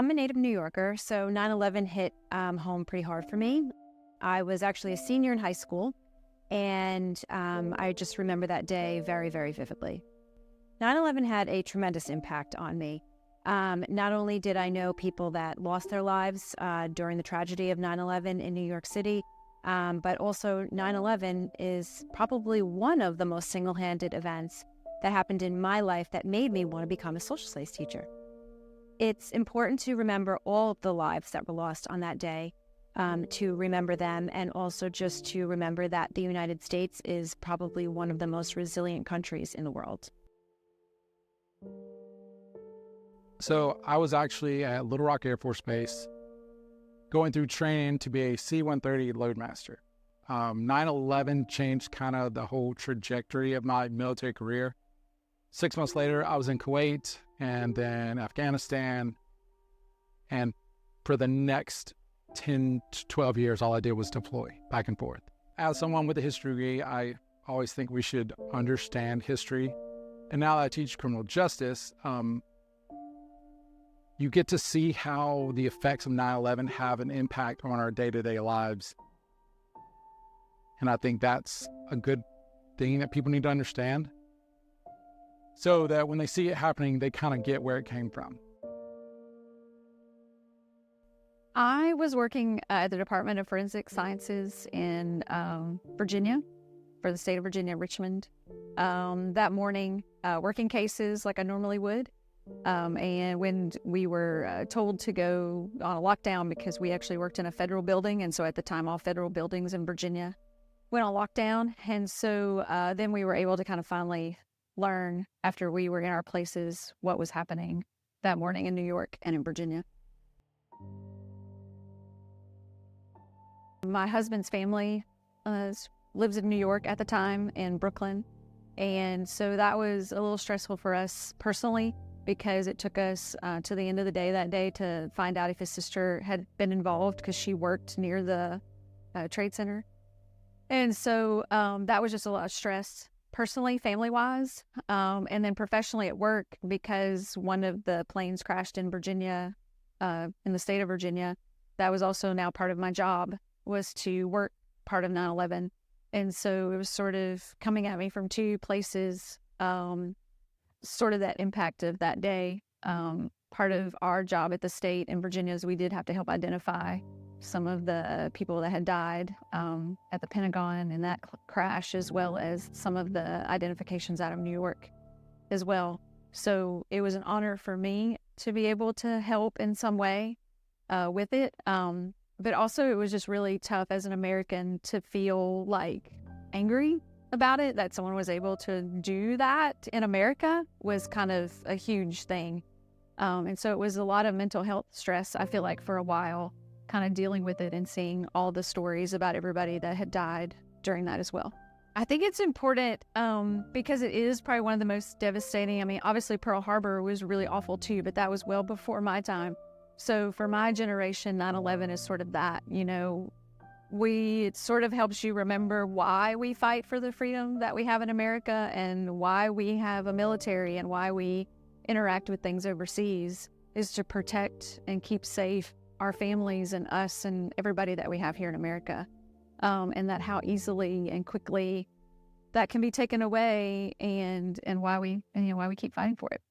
I'm a native New Yorker, so 9/11 hit home pretty hard for me. I was actually a senior in high school, and I just remember that day very, very vividly. 9/11 had a tremendous impact on me. Not only did I know people that lost their lives during the tragedy of 9/11 in New York City, but also 9/11 is probably one of the most single-handed events that happened in my life that made me want to become a social studies teacher. It's important to remember all of the lives that were lost on that day, to remember them, and also just to remember that the United States is probably one of the most resilient countries in the world. So I was actually at Little Rock Air Force Base going through training to be a C-130 loadmaster. 9/11 changed kind of the whole trajectory of my military career. 6 months later, I was in Kuwait and then Afghanistan. And for the next 10 to 12 years, all I did was deploy back and forth. As someone with a history degree, I always think we should understand history. And now that I teach criminal justice, you get to see how the effects of 9/11 have an impact on our day-to-day lives. And I think that's a good thing that people need to understand, so that when they see it happening, they kind of get where it came from. I was working at the Department of Forensic Sciences in Virginia, for the state of Virginia, Richmond. That morning, working cases like I normally would. And when we were told to go on a lockdown, because we actually worked in a federal building, and so at the time, all federal buildings in Virginia went on lockdown. And so then we were able to kind of finally learn, after we were in our places, what was happening that morning in New York and in Virginia. My husband's family lives in New York at the time, in Brooklyn. And so that was a little stressful for us personally, because it took us to the end of the day that day to find out if his sister had been involved, because she worked near the Trade Center. And so that was just a lot of stress, personally, family-wise, and then professionally at work, because one of the planes crashed in Virginia, in the state of Virginia. That was also now part of my job, was to work part of 9/11. And so it was sort of coming at me from two places, sort of that impact of that day. Part of our job at the state in Virginia is we did have to help identify some of the people that had died at the Pentagon in that crash, as well as some of the identifications out of New York as well. So it was an honor for me to be able to help in some way with it. But also it was just really tough as an American to feel like angry about it, that someone was able to do that in America was kind of a huge thing. And so it was a lot of mental health stress, I feel like, for a while, kind of dealing with it and seeing all the stories about everybody that had died during that as well. I think it's important because it is probably one of the most devastating. I mean, obviously Pearl Harbor was really awful too, but that was well before my time. So for my generation, 9/11 is sort of that, it sort of helps you remember why we fight for the freedom that we have in America, and why we have a military, and why we interact with things overseas, is to protect and keep safe our families and us and everybody that we have here in America. And that how easily and quickly that can be taken away, and why we keep fighting for it.